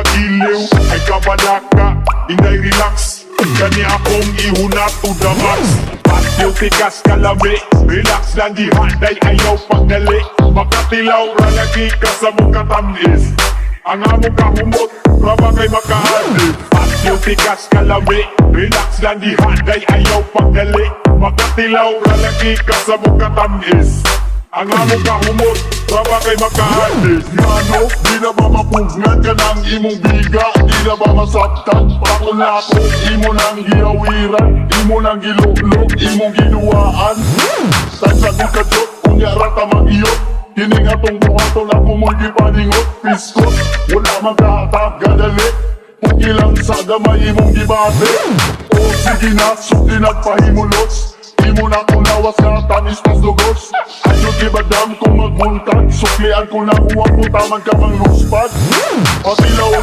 Giliw ay kabalaka, inday relax. Kani akong ihunat to the max. Patyo tikas kalami, relax lang dihaday ayaw pagdali. Makatilaw ra lagi ka sa mong katamis. Ang among kahumot, raba kay makaadip. Patyo tikas kalami, relax lang dihaday ayaw pagdali. Makatilaw ra lagi ka sa mong katamis. Ang among kahumot, raba kay makaadip. Ngano, di na ba mapugnan ka ng imong biga? Di na ba masaktan? Pakulako, imo nang giawiran, imo nang gilulog, imong ginuwaan. Tansagod ka jok, kunya rata mag-iyot. Kining atong buhaton ako mo'y gipaningot. Piskot, wala magkatag, gadali. Pukilang sa gamay imong gibate. O sige na, suki nagpahimulos. Imo na kung lawas nga tanis pas lugos. Ayaw gibadam kung magbuntag. Suklian ko na huwag mo tamang ka mang luspad. Patilaw